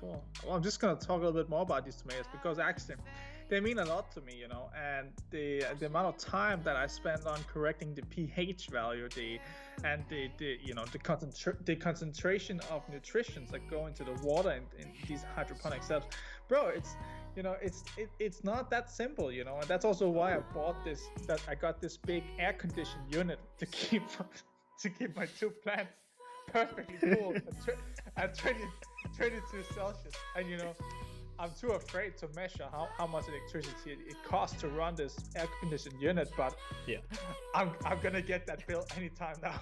cool. Well, I'm just gonna talk a little bit more about these tomatoes because actually, they mean a lot to me, and the amount of time that I spend on correcting the pH value, the concentration of nutrients that go into the water in these hydroponic setups, bro. It's not that simple, and that's also why I got this big air conditioned unit to keep to keep my two plants perfectly cool at 22 Celsius. And I'm too afraid to measure how much electricity it costs to run this air conditioned unit, but yeah, I'm gonna get that bill anytime now.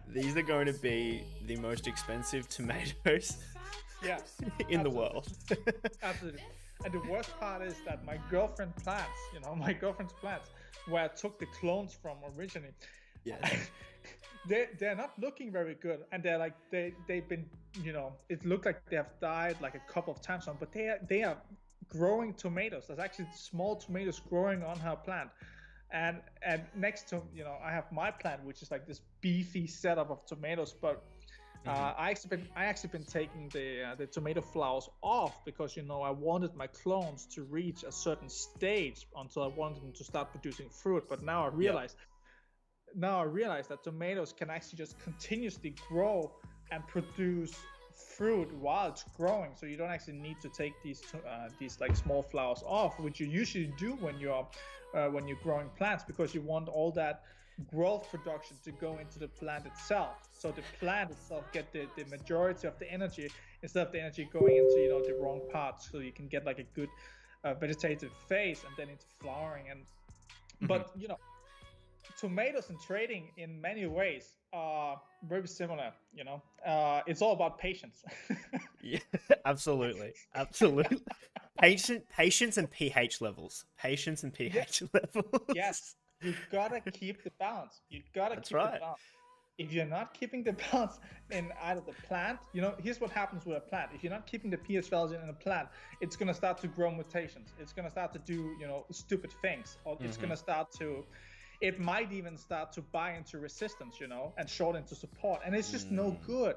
These are going to be the most expensive tomatoes in the world. Absolutely. And the worst part is that my girlfriend's plants, where I took the clones from originally, they're not looking very good, and they're like they've been, it looked like they have died like a couple of times on, but they are growing tomatoes. There's actually small tomatoes growing on her plant, and next to I have my plant, which is like this beefy setup of tomatoes, but I actually been taking the tomato flowers off because I wanted my clones to reach a certain stage until I wanted them to start producing fruit. But now I realized that tomatoes can actually just continuously grow and produce fruit while it's growing. So you don't actually need to take these like small flowers off, which you usually do when you're growing plants, because you want all that growth production to go into the plant itself, so the plant itself get the majority of the energy instead of the energy going into the wrong parts, so you can get like a good vegetative phase and then into flowering. And but tomatoes and trading in many ways are very similar. It's all about patience. Yeah, absolutely. Patience and pH levels. Yes, you gotta keep the balance. The balance. If you're not keeping the balance in either the plant, here's what happens with a plant. If you're not keeping the pH values in a plant, it's gonna start to grow mutations. It's gonna start to do stupid things, or it's gonna start to. It might even start to buy into resistance, and short into support, and it's just no good.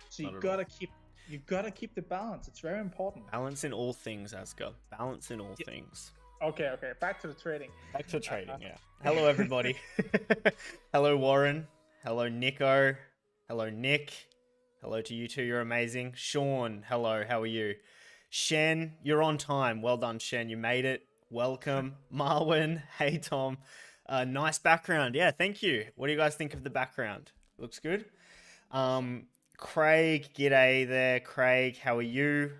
So you gotta keep the balance. It's very important. Balance in all things, Asger. Balance in all things. Okay. Back to the trading. Yeah. Hello, everybody. Hello, Warren. Hello, Nico. Hello, Nick. Hello to you two. You're amazing. Sean, hello. How are you? Shen, you're on time. Well done, Shen. You made it. Welcome. Marwin. Hey, Tom. Nice background. Yeah, thank you. What do you guys think of the background? Looks good. Craig, g'day there. Craig, how are you?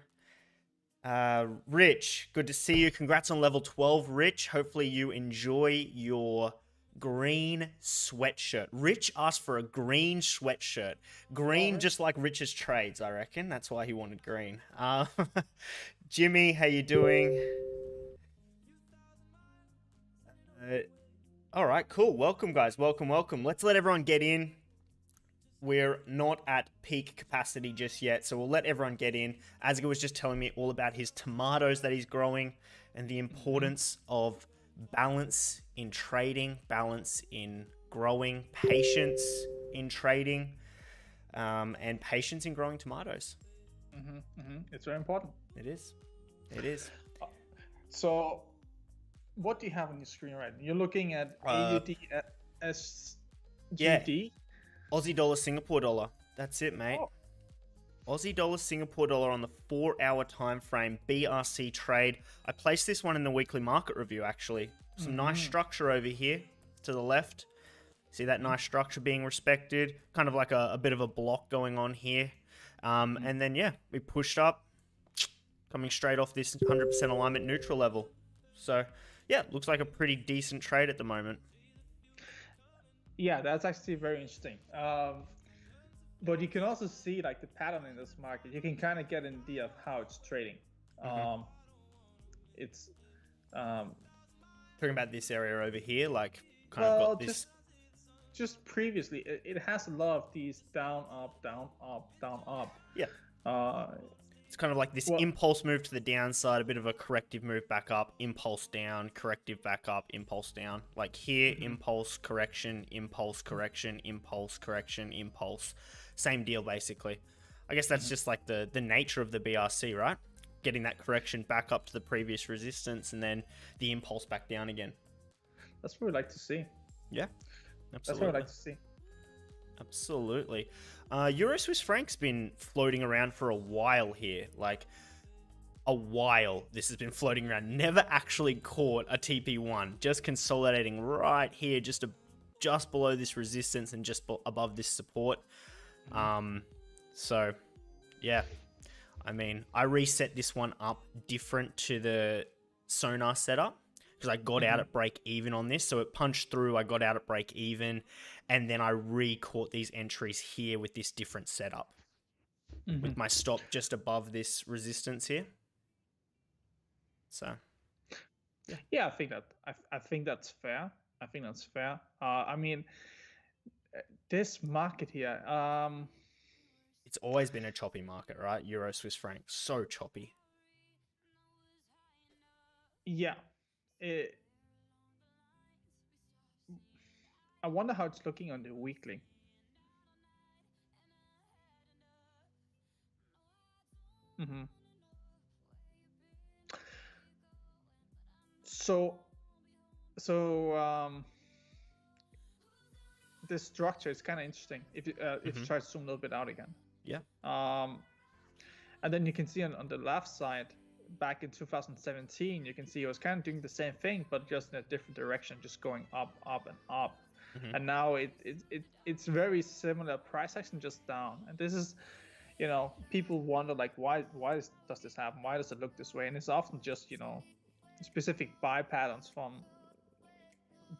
Rich, good to see you. Congrats on level 12, Rich. Hopefully you enjoy your green sweatshirt. Rich asked for a green sweatshirt. Green, just like Rich's trades, I reckon. That's why he wanted green. Jimmy, how you doing? All right, cool. Welcome, guys. Welcome. Let's let everyone get in. We're not at peak capacity just yet, so we'll let everyone get in. Asger was just telling me all about his tomatoes that he's growing and the importance of balance in trading, balance in growing, patience in trading, and patience in growing tomatoes. It's very important. It is. So, what do you have on your screen right now? You're looking at AUD SGD? Aussie dollar, Singapore dollar. That's it, mate. Aussie dollar, Singapore dollar on the 4-hour time frame, BRC trade. I placed this one in the weekly market review, actually. Some nice structure over here to the left. See that nice structure being respected? Kind of like a bit of a block going on here. And then, we pushed up, coming straight off this 100% alignment neutral level. So, looks like a pretty decent trade at the moment. Yeah, that's actually very interesting. But you can also see like the pattern in this market. You can kind of get an idea of how it's trading. It's talking about this area over here, like kind of got this. Just previously, it has a lot of these down, up, down, up, down, up. Yeah. It's kind of like this impulse move to the downside, a bit of a corrective move back up, impulse down, corrective back up, impulse down. Like here, impulse, correction, impulse, correction, impulse, correction, impulse. Same deal, basically. I guess that's just like the nature of the BRC, right? Getting that correction back up to the previous resistance and then the impulse back down again. That's what we like to see. Yeah, absolutely. That's what I like to see. Absolutely. Euro Swiss franc's been floating around for a while here. Like, a while this has been floating around. Never actually caught a TP1. Just consolidating right here, just below this resistance and just above this support. So, yeah. I mean, I reset this one up different to the sonar setup because I got out at break even on this. So it punched through, I got out at break even, and then I re-caught these entries here with this different setup. With my stop just above this resistance here. So, yeah, I think that's fair. I think that's fair. I mean, this market here, it's always been a choppy market, right? Euro Swiss franc, so choppy. Yeah, I wonder how it's looking on the weekly. So this structure is kind of interesting if you try to zoom a little bit out again. Yeah. And then you can see on the left side, back in 2017, you can see it was kind of doing the same thing, but just in a different direction, just going up, up, and up. And now it's very similar price action, just down. And this is, you know, people wonder like why does this happen? Why does it look this way? And it's often just, you know, specific buy patterns from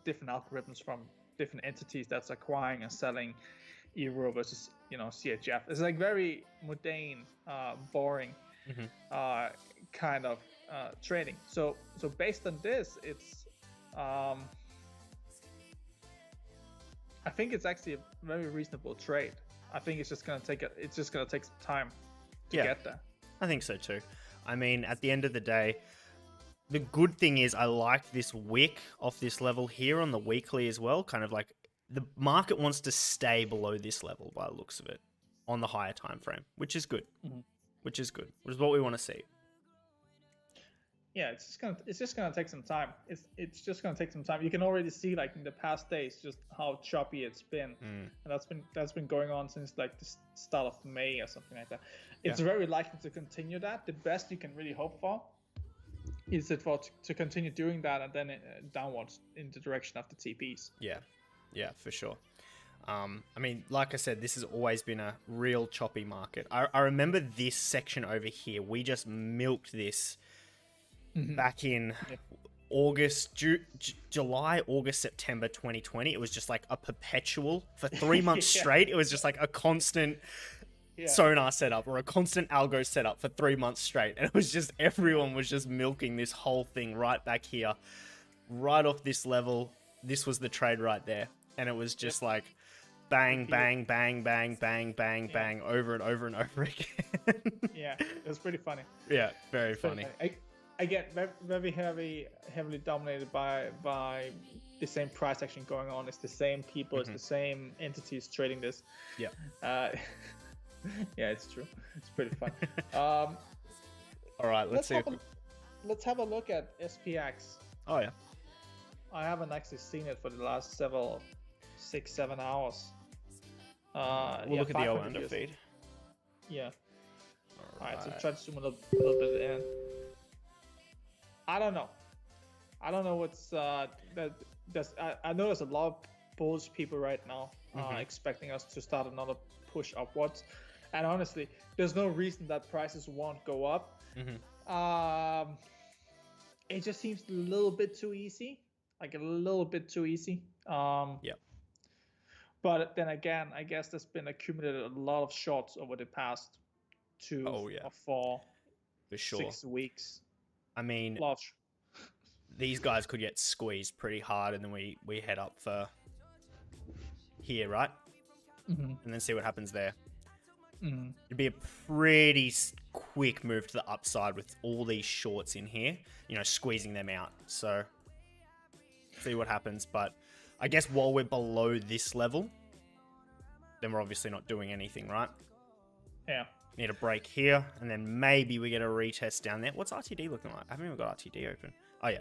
different algorithms from different entities that's acquiring and selling euro versus, you know, CHF. It's like very mundane, boring kind of trading. So based on this, it's I think it's actually a very reasonable trade. I think it's just gonna take some time to get there. I think so too. I mean, at the end of the day, the good thing is I like this wick off this level here on the weekly as well. Kind of like the market wants to stay below this level by the looks of it on the higher time frame, which is good. Which is what we want to see. Yeah, it's just gonna take some time. It's just gonna take some time. You can already see like in the past days just how choppy it's been, and that's been going on since like the start of May or something like that. It's very likely to continue that. The best you can really hope for is it to continue doing that and then downwards in the direction of the TPs. Yeah, for sure. I mean, like I said, this has always been a real choppy market. I remember this section over here. We just milked this back in July, August, September 2020. It was just like a perpetual for 3 months straight. It was just like a constant sonar setup or a constant algo setup for 3 months straight. And it was just, everyone was just milking this whole thing right back here, right off this level. This was the trade right there. And it was just like bang, bang, bang, bang, bang, bang, bang, over and over and over again. Yeah, it was pretty funny. Yeah, very funny. Again, very heavily dominated by the same price action going on. It's the same people, it's the same entities trading this. Yeah. Yeah, it's true. It's pretty fun. All right, let's see. Let's have a look at SPX. Oh yeah. I haven't actually seen it for the last 6-7 hours. We'll look at the O under feed. Yeah. All right, so try to zoom a little bit in. I don't know what's that. I know there's a lot of bullish people right now expecting us to start another push upwards, and honestly, there's no reason that prices won't go up. It just seems a little bit too easy, like a little bit too easy. Yeah. But then again, I guess there's been accumulated a lot of shorts over the past 2 or 4, for sure, 6 weeks. I mean, these guys could get squeezed pretty hard, and then we head up for here, right? And then see what happens there. It'd be a pretty quick move to the upside with all these shorts in here, you know, squeezing them out. So, see what happens. But I guess while we're below this level, then we're obviously not doing anything, right? Yeah. Need a break here, and then maybe we get a retest down there. What's RTD looking like? I haven't even got RTD open. Oh yeah,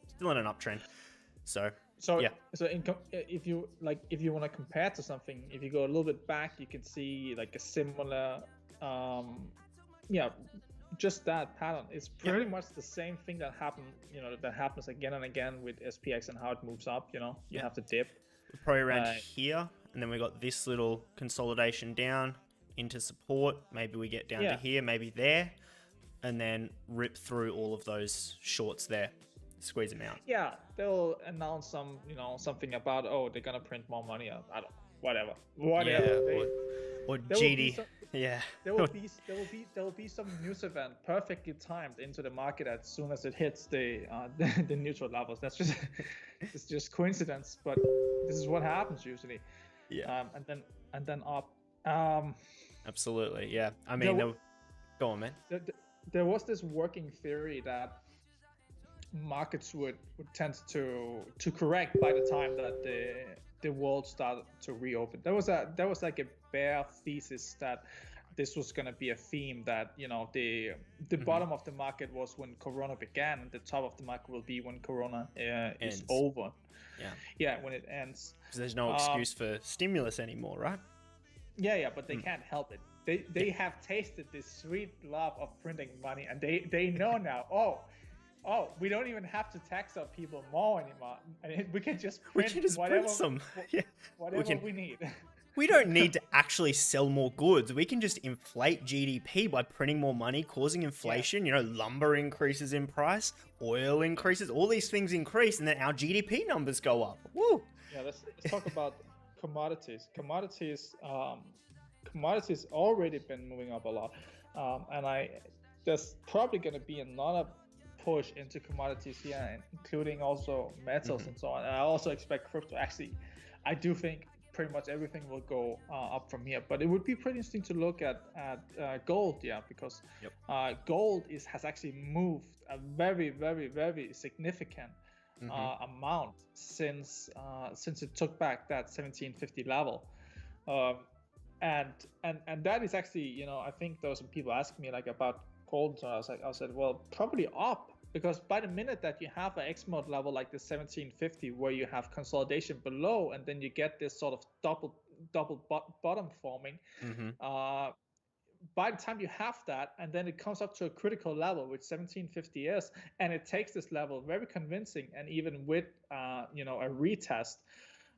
still in an uptrend. So yeah. So if you want to compare to something, if you go a little bit back, you can see like a similar, just that pattern. It's pretty much the same thing that happened, that happens again and again with SPX and how it moves up. You have to dip. We're probably around here, and then we got this little consolidation down into support. Maybe we get down to here, maybe there, and then rip through all of those shorts there, squeeze them out. Yeah, they'll announce something about, oh, they're gonna print more money. I don't know, whatever. Yeah, or GD. There will be some news event perfectly timed into the market as soon as it hits the neutral levels. That's just it's just coincidence, but this is what happens usually. Yeah. And then up. Absolutely, yeah. I mean, go on, man. There was this working theory that markets would tend to correct by the time that the world started to reopen. There was like a bare thesis that this was going to be a theme, that the bottom of the market was when Corona began, and the top of the market will be when Corona is over. Yeah, when it ends. Because there's no excuse for stimulus anymore, right? Yeah, but they can't help it. They have tasted this sweet love of printing money, and they know now. Oh, we don't even have to tax our people more anymore. We can just print whatever we need. We don't need to actually sell more goods. We can just inflate GDP by printing more money, causing inflation. Lumber increases in price, oil increases, all these things increase, and then our GDP numbers go up. Woo! Yeah, let's talk about commodities. Commodities already been moving up a lot, and there's probably going to be another push into commodities here, including also metals and so on. And I also expect crypto. Actually, I do think pretty much everything will go up from here. But it would be pretty interesting to look at gold, because gold has actually moved a very, very, very significant amount since it took back that 1750 level. And that is actually, I think there were some people asking me like about gold. So I said, well, probably up, because by the minute that you have an X mode level like the 1750, where you have consolidation below, and then you get this sort of double bottom forming, by the time you have that, and then it comes up to a critical level, which 1750 is, and it takes this level very convincing, and even with a retest.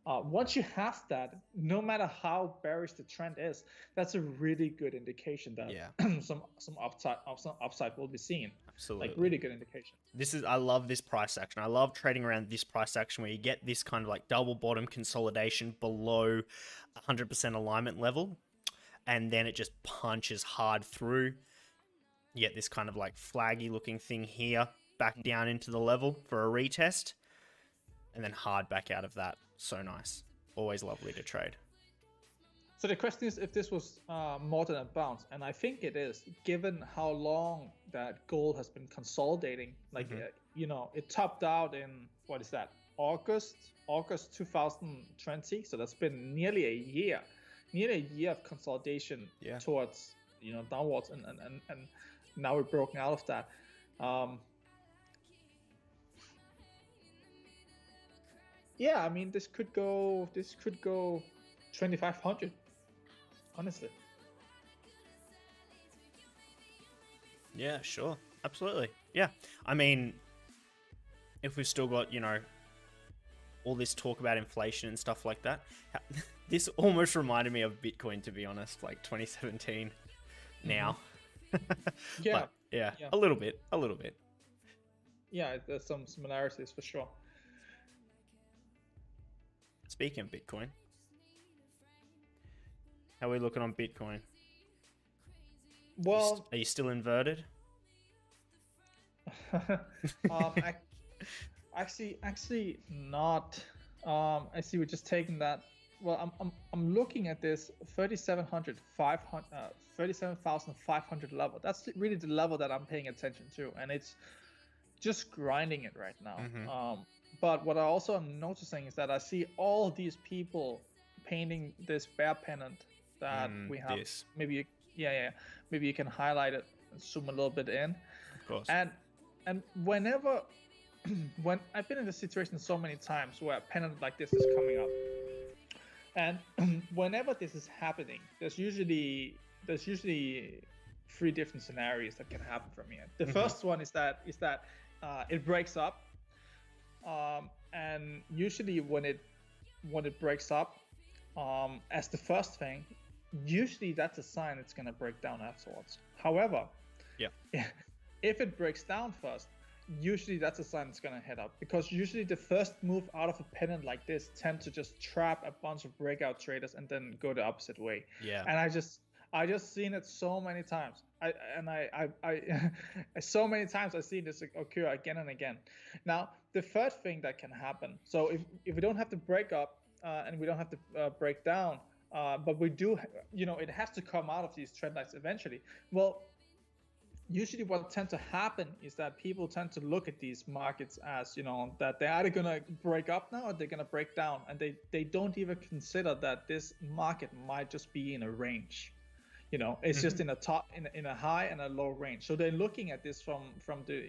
Once you have that, no matter how bearish the trend is, that's a really good indication that some upside will be seen. Absolutely, like really good indication. I love this price action. I love trading around this price action where you get this kind of like double bottom consolidation below 100% alignment level, and then it just punches hard through. You get this kind of like flaggy looking thing here, back down into the level for a retest, and then hard back out of that. So nice. Always lovely to trade. So the question is if this was more than a bounce, and I think it is, given how long that gold has been consolidating. Like it topped out in, what is that, August 2020. So that's been nearly a year of consolidation towards downwards, and now we're broken out of that. Yeah, I mean, this could go 2,500, honestly. Yeah, sure. Absolutely. Yeah. I mean, if we've still got, all this talk about inflation and stuff like that, this almost reminded me of Bitcoin, to be honest, like 2017 now. Yeah. Yeah, a little bit. Yeah, there's some similarities for sure. Speaking of Bitcoin, how are we looking on Bitcoin? Well, are you still inverted? Actually not. I see we're just taking that. Well, I'm looking at this 37,500 level. That's really the level that I'm paying attention to, and it's just grinding it right now. But what I also am noticing is that I see all these people painting this bear pennant that we have maybe Yeah. Maybe you can highlight it and zoom a little bit in. Of course. And whenever, when I've been in this situation so many times where a pennant like this is coming up, and whenever this is happening, there's usually three different scenarios that can happen from here. The first one is that it breaks up, and usually when it breaks up, as the first thing, usually that's a sign it's gonna break down afterwards. However, if it breaks down first, usually that's a sign it's gonna head up, because usually the first move out of a pennant like this tend to just trap a bunch of breakout traders and then go the opposite way. And I just seen it so many times. So many times I've seen this occur again and again. Now, the third thing that can happen, so if we don't have to break up and we don't have to break down, but we do, it has to come out of these trend lines eventually. Well, usually what tends to happen is that people tend to look at these markets as, that they're either going to break up now or they're going to break down. And they don't even consider that this market might just be in a range. It's just in a top, in a high and a low range. So they're looking at this from the,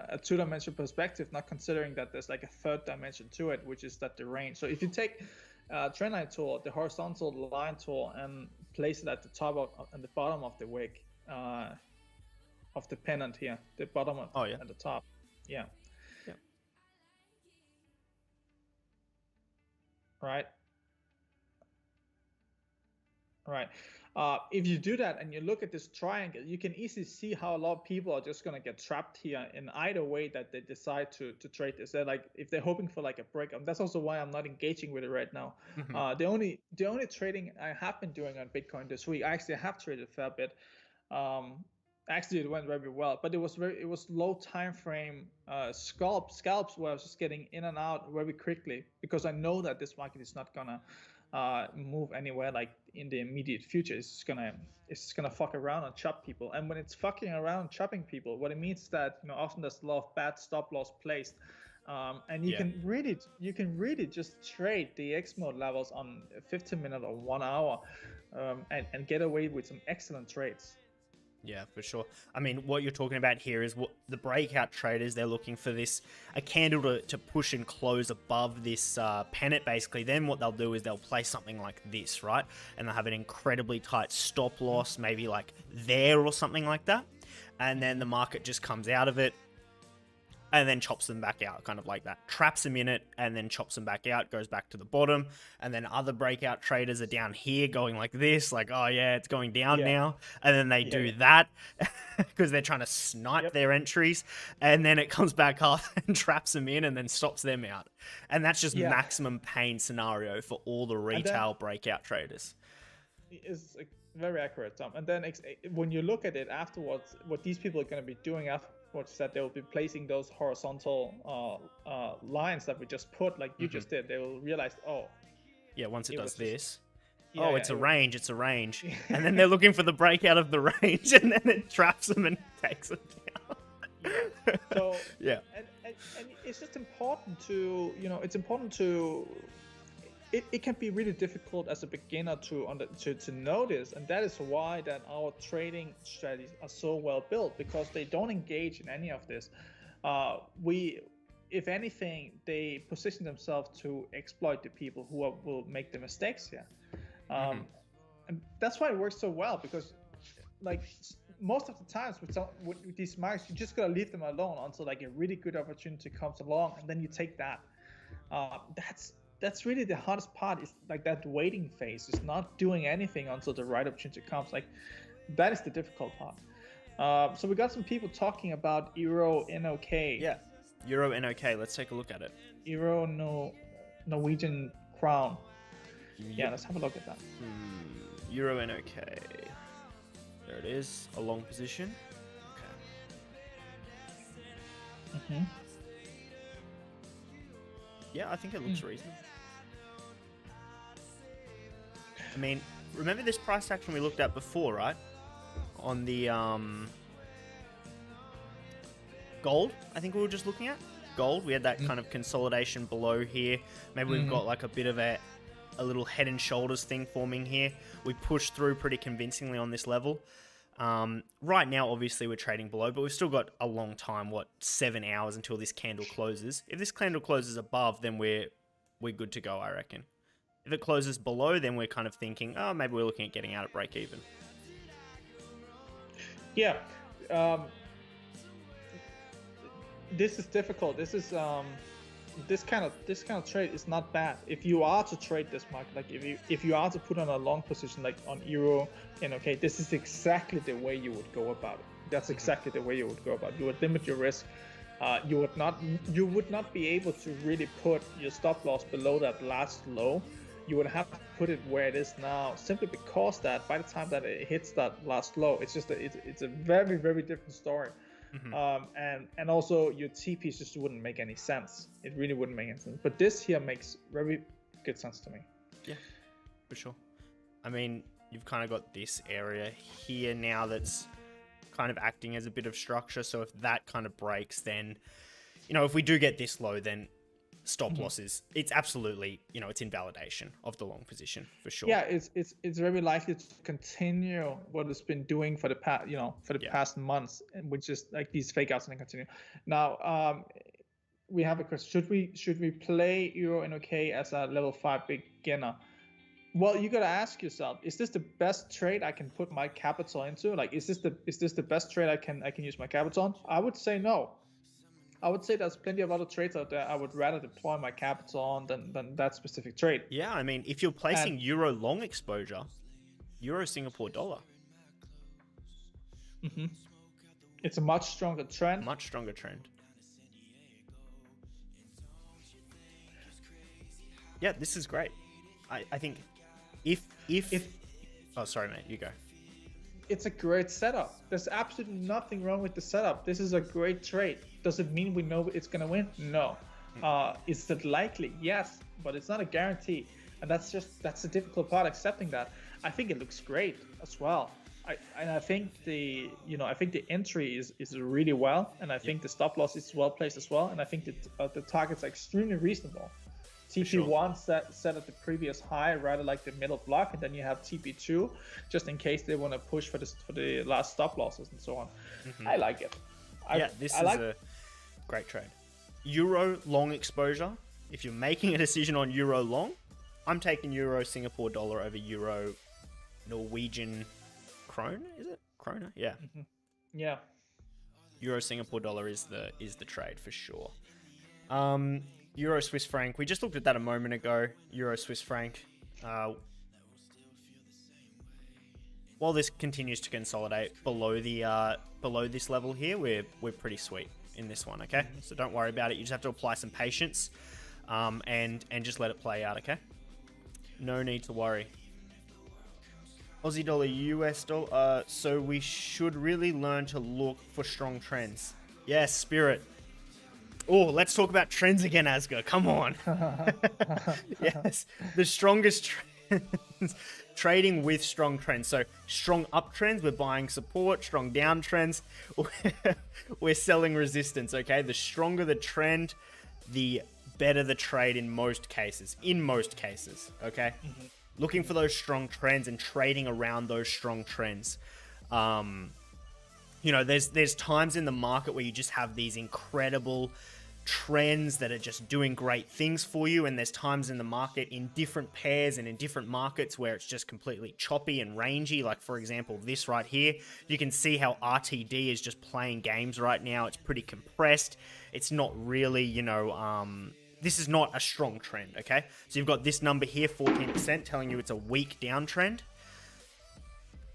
a two-dimensional perspective, not considering that there's like a third dimension to it, which is that the range. So if you take trendline tool, the horizontal line tool, and place it at the top and the bottom of the wick, of the pennant here, the bottom at the top. Right. If you do that and you look at this triangle, you can easily see how a lot of people are just going to get trapped here in either way that they decide to trade this. They're like, if they're hoping for like a break, that's also why I'm not engaging with it right now. The only trading I have been doing on Bitcoin this week, I actually have traded a fair bit. Actually, it went very well, but it was low time frame scalps where I was just getting in and out very quickly, because I know that this market is not gonna move anywhere like in the immediate future. It's gonna fuck around and chop people. And when it's fucking around and chopping people, what it means is that often there's a lot of bad stop loss placed, and you can really just trade the X mode levels on 15-minute or 1 hour, and get away with some excellent trades. Yeah, for sure. I mean, what you're talking about here is what the breakout traders, they're looking for a candle to push and close above this pennant, basically. Then what they'll do is they'll place something like this, right? And they'll have an incredibly tight stop loss, maybe like there or something like that. And then the market just comes out of it and then chops them back out, kind of like that. Traps them in it and then chops them back out, goes back to the bottom. And then other breakout traders are down here going like this, like, oh yeah, it's going down now. And then they do that because they're trying to snipe their entries. And then it comes back up and traps them in and then stops them out. And that's just maximum pain scenario for all the retail breakout traders. It's very accurate, Tom. And then when you look at it afterwards, what these people are going to be doing afterwards, that they will be placing those horizontal lines that we just put, like you just did. They will realize, once it does this, it's a range, and then they're looking for the breakout of the range, and then it traps them and takes them down. So and it's just important to it can be really difficult as a beginner to notice, and that is why that our trading strategies are so well built, because they don't engage in any of this. If anything, they position themselves to exploit the people who will make the mistakes here, and that's why it works so well, because like most of the times with these markets, you just gotta leave them alone until like a really good opportunity comes along, and then you take that. That's really the hardest part, is like that waiting phase, is not doing anything until the right opportunity comes. Like that is the difficult part. So we got some people talking about Euro NOK. Yeah, Euro NOK. Let's take a look at it. Euro Norwegian Crown. Yeah, let's have a look at that. Euro NOK. There it is. A long position. Okay. Yeah, I think it looks reasonable. I mean, remember this price action we looked at before, right? On the gold, I think we were just looking at. Gold, we had that kind of consolidation below here. Maybe we've got like a bit of a a little head and shoulders thing forming here. We pushed through pretty convincingly on this level. Right now, obviously, we're trading below, but we've still got a long time, 7 hours until this candle closes. If this candle closes above, then we're good to go, I reckon. If it closes below, then we're kind of thinking, oh, maybe we're looking at getting out at break even. Yeah. This is difficult. This is this kind of trade is not bad. If you are to trade this market, like if you are to put on a long position, like on euro, and okay, this is exactly the way you would go about it. That's exactly the way you would go about it. You would limit your risk. You would not be able to really put your stop loss below that last low. You would have to put it where it is now, simply because that by the time that it hits that last low, it's just it's a very, very different story. And also your TPs just wouldn't make any sense. It really wouldn't make any sense. But this here makes very good sense to me. Yeah, for sure. I mean, you've kind of got this area here now that's kind of acting as a bit of structure. So if that kind of breaks, then, if we do get this low, then stop losses, it's absolutely, it's invalidation of the long position for sure. Yeah, it's very likely to continue what it's been doing for the past, past months, and which is like these fake outs and continue. Now, we have a question: should we play Euro and OK as a level 5 beginner? Well, you gotta ask yourself: is this the best trade I can put my capital into? Like, is this the best trade I can use my capital on? I would say no. I would say there's plenty of other trades out there I would rather deploy my capital on than that specific trade. Yeah, I mean, if you're placing Euro long exposure, Euro Singapore dollar. It's a much stronger trend. Much stronger trend. Yeah, this is great. I think if oh, sorry, mate, you go. It's a great setup. There's absolutely nothing wrong with the setup. This is a great trade. Does it mean we know it's gonna win? No. Is it likely? Yes, but it's not a guarantee, and that's the difficult part, accepting that. I think it looks great as well. I think the entry is really well, and I think the stop loss is well placed as well, and I think that the targets are extremely reasonable. TP1 set at the previous high, rather like the middle block, and then you have TP2 just in case they want to push for the last stop losses and so on. I like it. This is a great trade. Euro long exposure. If you're making a decision on Euro long, I'm taking Euro Singapore dollar over Euro Norwegian krone. Is it krona? Yeah. Yeah. Euro Singapore dollar is the trade for sure. Euro Swiss franc. We just looked at that a moment ago. Euro Swiss franc. While this continues to consolidate below this level here, we're pretty sweet in this one. Okay, so don't worry about it. You just have to apply some patience, and just let it play out. Okay, no need to worry. Aussie dollar, US dollar. So we should really learn to look for strong trends. Yes, Spirit. Oh, let's talk about trends again, Asger. Come on. Yes, the strongest trends. Trading with strong trends. So strong uptrends, we're buying support. Strong downtrends, we're selling resistance. Okay, the stronger the trend, the better the trade in most cases. Okay, looking for those strong trends and trading around those strong trends. There's times in the market where you just have these incredible trends that are just doing great things for you, and there's times in the market in different pairs and in different markets where it's just completely choppy and rangy. Like, for example, this right here, you can see how RTD is just playing games right now. It's pretty compressed. It's not really, this is not a strong trend. Okay, so you've got this number here, 14%, telling you it's a weak downtrend.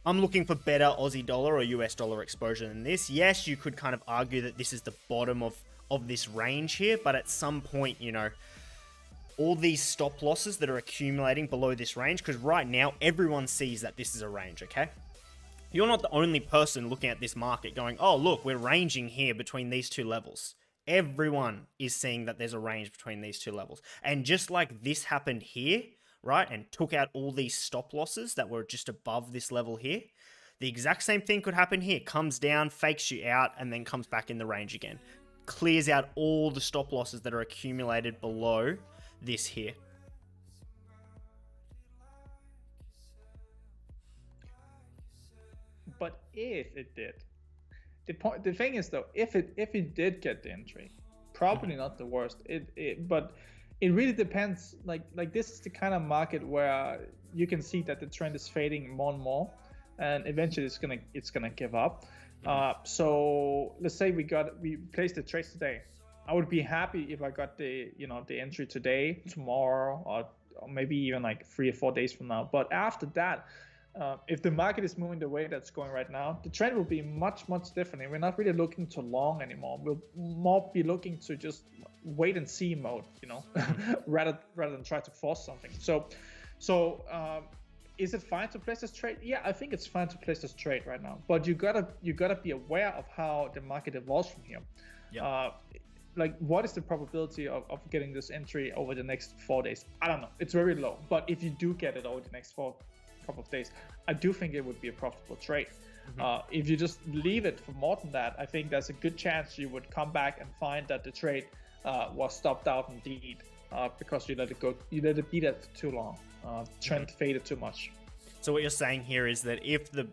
I'm looking for better Aussie dollar or US dollar exposure than this. Yes, you could kind of argue that this is the bottom of this range here, but at some point, all these stop losses that are accumulating below this range, because right now everyone sees that this is a range. Okay, you're not the only person looking at this market going, oh look, we're ranging here between these two levels. Everyone is seeing that there's a range between these two levels, and just like this happened here, right, and took out all these stop losses that were just above this level here, the exact same thing could happen here. Comes down, fakes you out, and then comes back in the range again. Clears out all the stop losses that are accumulated below this here. But if it did, the thing is though, if it did get the entry, probably not the worst. But it really depends. Like this is the kind of market where you can see that the trend is fading more and more, and eventually it's gonna give up. So let's say we placed the trades today. I would be happy if I got the entry today, tomorrow, or maybe even like 3 or 4 days from now. But after that, if the market is moving the way that's going right now, the trend will be much different. And we're not really looking to long anymore. We'll more be looking to just wait and see mode, rather than try to force something. So is it fine to place this trade? Yeah, I think it's fine to place this trade right now. But you gotta be aware of how the market evolves from here. Yeah. Like, what is the probability of getting this entry over the next 4 days? I don't know. It's very low. But if you do get it over the next couple of days, I do think it would be a profitable trade. If you just leave it for more than that, I think there's a good chance you would come back and find that the trade was stopped out indeed, because you let it go. You let it be there for too long. Trend faded too much. So what you're saying here is that if the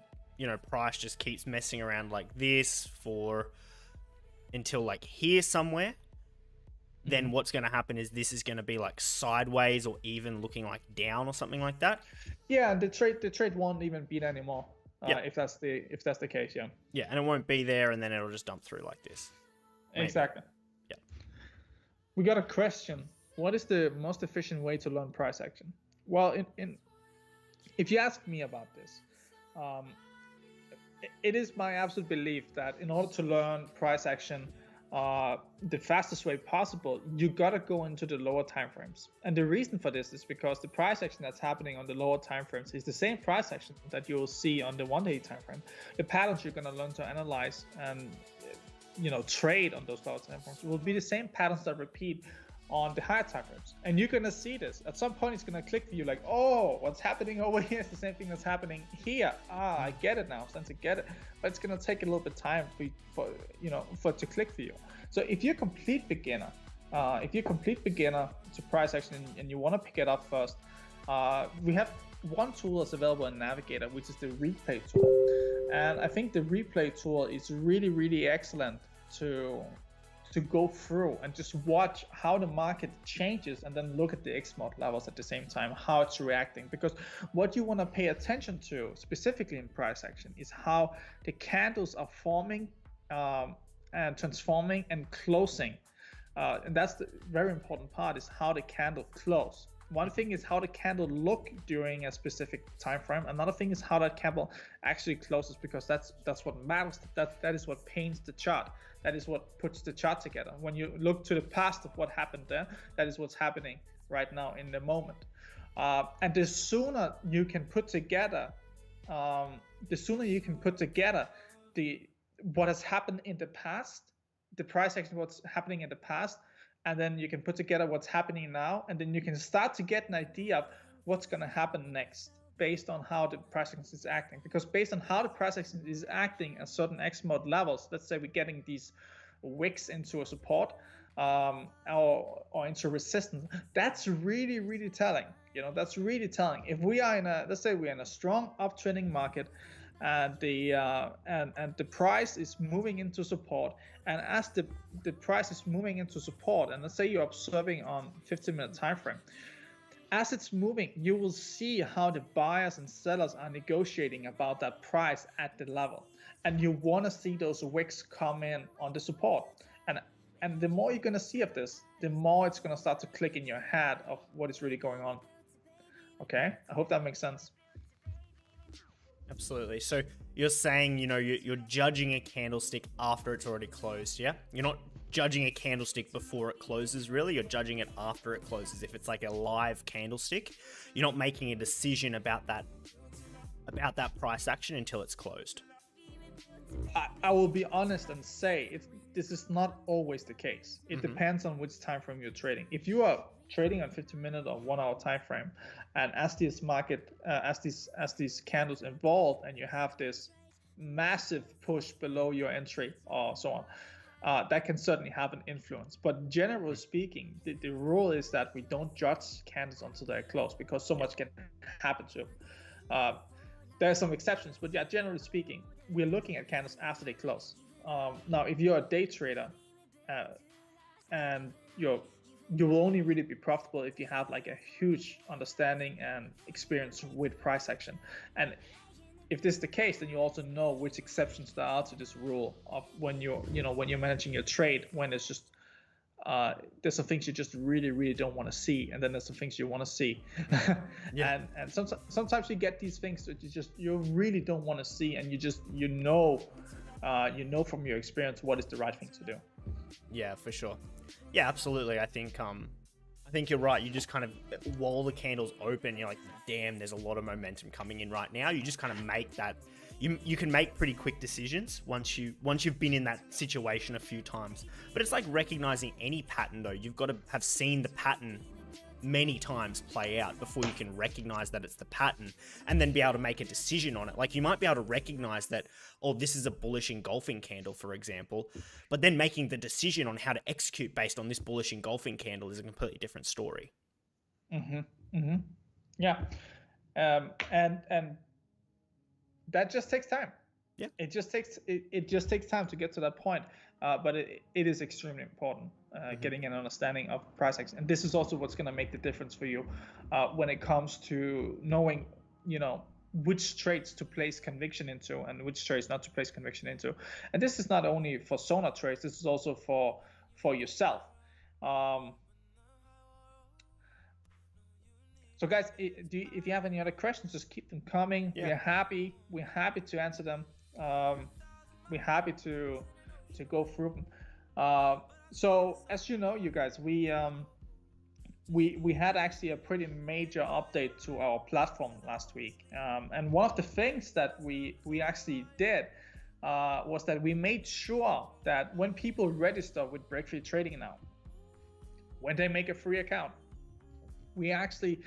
price just keeps messing around like this until like here somewhere, then what's going to happen is this is going to be like sideways or even looking like down or something like that. Yeah, the trade won't even be there anymore. If that's the case, yeah. Yeah, and it won't be there, and then it'll just dump through like this. Maybe. Exactly. Yeah. We got a question. What is the most efficient way to learn price action? Well, if you ask me about this, it is my absolute belief that in order to learn price action the fastest way possible, you gotta go into the lower time frames. And the reason for this is because the price action that's happening on the lower time frames is the same price action that you will see on the 1 day time frame. The patterns you're gonna learn to analyze and trade on those lower time frames will be the same patterns that repeat on the higher time frames. And you're gonna see this at some point. It's gonna click for you, like, oh, what's happening over here is the same thing that's happening here. I get it now. I'm starting to get it, but it's gonna take a little bit of time for it to click for you. So if you're a complete beginner, to price action and you want to pick it up first, we have one tool that's available in Navigator, which is the replay tool. And I think the replay tool is really excellent to go through and just watch how the market changes and then look at the XMOD levels at the same time, how it's reacting. Because what you want to pay attention to specifically in price action is how the candles are forming and transforming and closing. And that's the very important part, is how the candle close. One thing is how the candle look during a specific time frame. Another thing is how that candle actually closes, because that's what matters. That is what paints the chart. That is what puts the chart together. When you look to the past of what happened there, that is what's happening right now in the moment. And the sooner you can put together, what has happened in the past, the price action, what's happening in the past, and then you can put together what's happening now, and then you can start to get an idea of what's going to happen next based on how the price action is acting. Because based on how the price action is acting at certain XMOD levels, let's say we're getting these wicks into a support or into resistance, that's really telling. That's really telling. If we are let's say we're in a strong uptrending market, and the price is moving into support, and as the price is moving into support, and let's say you're observing on 15-minute time frame, as it's moving, you will see how the buyers and sellers are negotiating about that price at the level, and you want to see those wicks come in on the support. And the more you're going to see of this, the more it's going to start to click in your head of what is really going on. Okay, I hope that makes sense. Absolutely. So you're saying, you're judging a candlestick after it's already closed, yeah? You're not judging a candlestick before it closes, really. You're judging it after it closes. If it's like a live candlestick, you're not making a decision about that price action until it's closed. I will be honest and say this is not always the case. It depends on which time frame you're trading. If you are trading on 15-minute or 1 hour time frame, and as this market as these candles evolve and you have this massive push below your entry or so on, that can certainly have an influence. But generally speaking, the rule is that we don't judge candles until they're closed, because so much can happen to them. There are some exceptions, but yeah, generally speaking, we're looking at candles after they close. Now, if you're a day trader, and you will only really be profitable if you have like a huge understanding and experience with price action. And if this is the case, then you also know which exceptions there are to this rule of when you're managing your trade, when it's just there's some things you just really don't want to see, and then there's some things you want to see. Yeah. And sometimes you get these things that you really don't want to see, and you know from your experience what is the right thing to do. Yeah, for sure. Yeah, absolutely. I think you're right. You just kind of, while the candle's open, you're like, damn, there's a lot of momentum coming in right now. You just kind of make that. You can make pretty quick decisions once you've been in that situation a few times. But it's like recognizing any pattern, though. You've got to have seen the pattern many times play out before you can recognize that it's the pattern and then be able to make a decision on it. Like, you might be able to recognize that, oh, this is a bullish engulfing candle, for example, but then making the decision on how to execute based on this bullish engulfing candle is a completely different story. Yeah. And that just takes time. Yeah. It just takes time to get to that point. But it is extremely important, getting an understanding of price action. And this is also what's going to make the difference for you when it comes to knowing, which trades to place conviction into and which trades not to place conviction into. And this is not only for Sona trades, this is also for yourself. So guys, if you have any other questions, just keep them coming. Yeah. We're happy to answer them. We're happy to go through them. So as you know, you guys, we had actually a pretty major update to our platform last week. And one of the things that we actually did was that we made sure that when people register with Breakfree Trading now, when they make a free account, we actually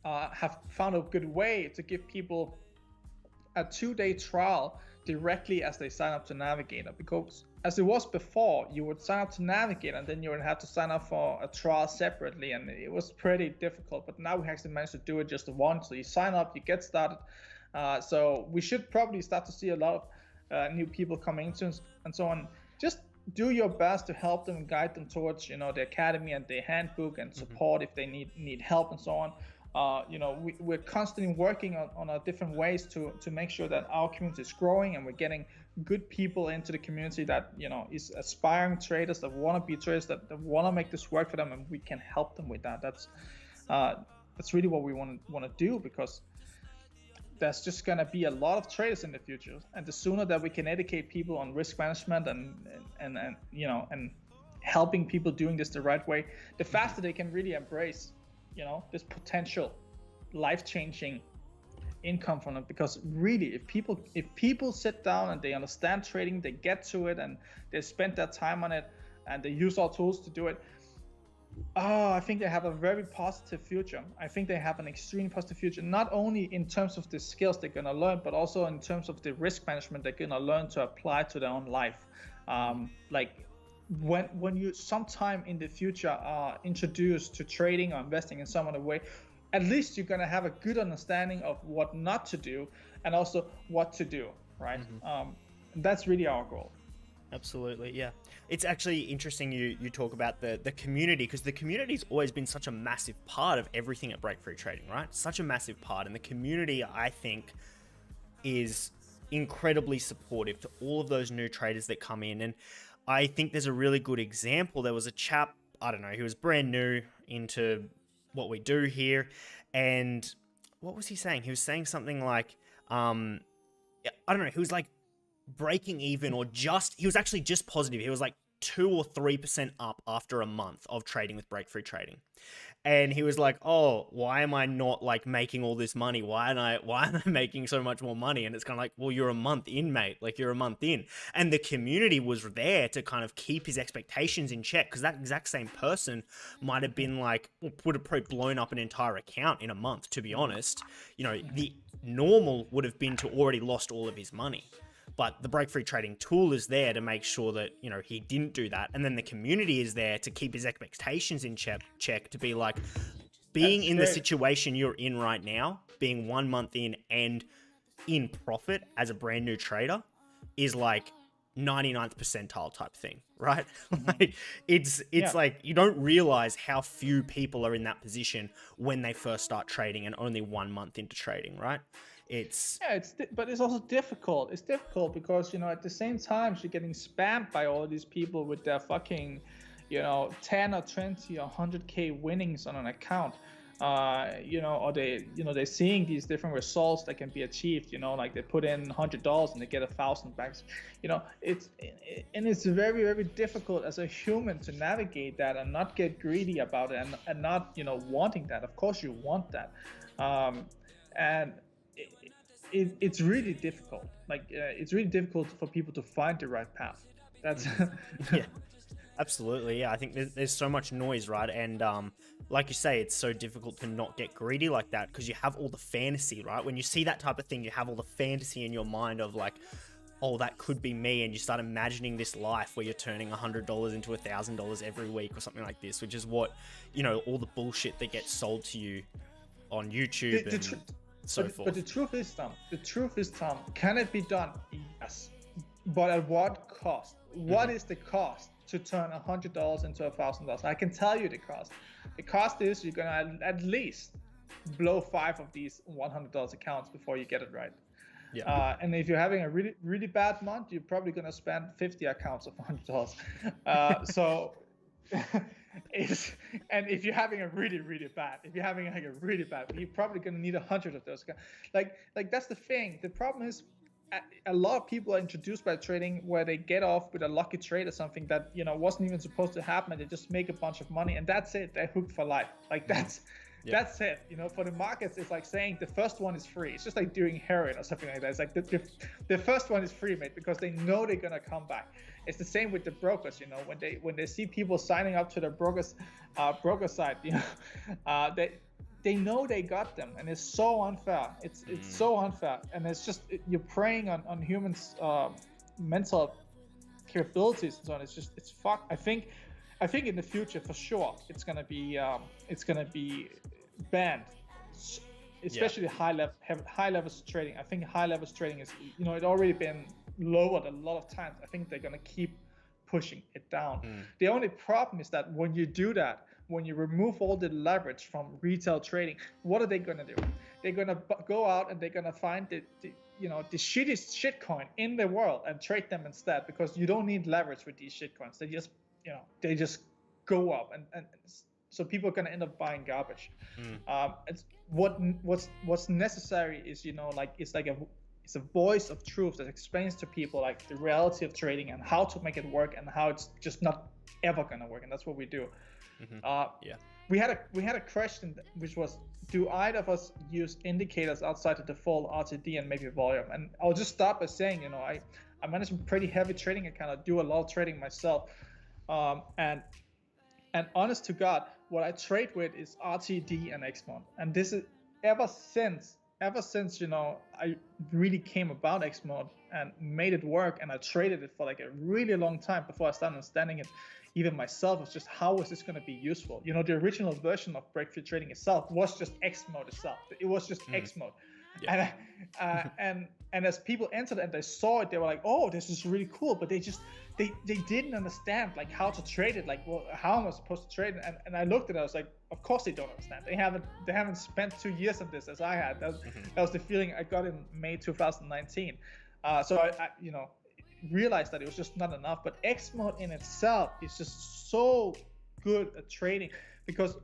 have found a good way to give people a 2-day trial directly as they sign up to Navigator, because as it was before, you would sign up to Navigator and then you would have to sign up for a trial separately, and it was pretty difficult. But now we actually managed to do it just once. So you sign up, you get started. So we should probably start to see a lot of new people coming into and so on. Just do your best to help them and guide them towards the academy and the handbook and support if they need help and so on. We're constantly working on different ways to make sure that our community is growing, and we're getting good people into the community that is aspiring traders, that want to be traders, that want to make this work for them, and we can help them with that. That's really what we want to do, because there's just going to be a lot of traders in the future, and the sooner that we can educate people on risk management and helping people doing this the right way, the faster they can really embrace this potential life-changing income from it. Because really, if people sit down and they understand trading, they get to it and they spend their time on it and they use our tools to do it, I think they have a very positive future. I think they have an extremely positive future, not only in terms of the skills they're going to learn, but also in terms of the risk management they're going to learn to apply to their own life. Like when you sometime in the future are introduced to trading or investing in some other way, at least you're going to have a good understanding of what not to do and also what to do, right? That's really our goal. Absolutely, yeah. It's actually interesting you talk about the community, because the community's always been such a massive part of everything at Breakfree Trading, right? Such a massive part. And the community, I think, is incredibly supportive to all of those new traders that come in. And I think there's a really good example. There was a chap, I don't know, he was brand new into what we do here. And what was he saying? He was saying something like, I don't know, he was like breaking even, or he was actually just positive. He was like 2 or 3% up after a month of trading with Breakfree Trading. And he was like, oh, why am I not like making all this money? Why am I making so much more money? And it's kind of like, well, you're a month in, mate. Like, you're a month in. And the community was there to kind of keep his expectations in check, because that exact same person might have been like, would have probably blown up an entire account in a month, to be honest. The normal would have been to already lost all of his money. But the Breakfree Trading tool is there to make sure that, he didn't do that. And then the community is there to keep his expectations in check, to be like, being in the situation you're in right now, being 1 month in and in profit as a brand new trader, is like 99th percentile type thing, right? Like it's like you don't realize how few people are in that position when they first start trading and only 1 month into trading, right? But it's also difficult. It's difficult because, you know, at the same time you're getting spammed by all these people with their fucking, you know, 10 or 20 or 100k winnings on an account. You know, or they're seeing these different results that can be achieved, you know, like they put in $100 and they get 1,000 back. You know, it's very, very difficult as a human to navigate that and not get greedy about it and not, you know, wanting that. Of course you want that. And it's really difficult. Like it's really difficult for people to find the right path. That's yeah, absolutely. Yeah, I think there's so much noise, right? And like you say, it's so difficult to not get greedy like that because you have all the fantasy, right? When you see that type of thing, you have all the fantasy in your mind of like, oh, that could be me, and you start imagining this life where you're turning $100 into $1,000 every week or something like this, which is what, you know, all the bullshit that gets sold to you on YouTube so forth. But the truth is, Tom, can it be done? Yes. But at what cost? What is the cost to turn $100 into $1,000? I can tell you the cost. The cost is you're gonna at least blow 5 of these $100 accounts before you get it right. Yeah. And if you're having a really, really bad month, you're probably gonna spend 50 accounts of $100. So. And if you're having a really bad, you're probably gonna need 100 of those. Like that's the thing. The problem is a lot of people are introduced by trading where they get off with a lucky trade or something that, you know, wasn't even supposed to happen, and they just make a bunch of money and that's it. They're hooked for life. Like that's it. You know, for the markets, it's like saying the first one is free. It's just like doing heroin or something like that. It's like the first one is free, mate, because they know they're gonna come back. It's the same with the brokers, you know, when they see people signing up to the broker site, you know, they know they got them, and it's so unfair. It's so unfair, and it's just you're preying on humans' mental capabilities and so on. It's fucked. I think in the future for sure it's gonna be banned, especially high levels trading. I think high levels trading is, you know, it already been lowered a lot of times. I think they're gonna keep pushing it down. The only problem is that when you do that, when you remove all the leverage from retail trading, what are they gonna do? They're gonna go out and they're gonna find the shittiest shitcoin in the world and trade them instead, because you don't need leverage with these shitcoins. They just go up, and so people are gonna end up buying garbage. It's what's necessary is, you know, like it's a voice of truth that explains to people like the reality of trading and how to make it work and how it's just not ever gonna work, and that's what we do. We had a question which was, do either of us use indicators outside the default RTD and maybe volume? And I'll just start by saying, you know, I manage a pretty heavy trading account. I do a lot of trading myself, and honest to God, what I trade with is RTD and XMOD, and this is ever since, you know, I really came about XMOD and made it work, and I traded it for like a really long time before I started understanding it even myself. It's just, how is this going to be useful? You know, the original version of Breakfree Trading itself was just XMOD itself. It was just XMOD. Yeah. And as people entered and they saw it, they were like, oh, this is really cool, but they didn't understand like how to trade it. Like, well, how am I supposed to trade it? And I looked at it, I was like, of course they don't understand. They haven't spent 2 years on this as I had. That was the feeling I got in May 2019. So I you know, realized that it was just not enough. But XMOD in itself is just so good at trading, because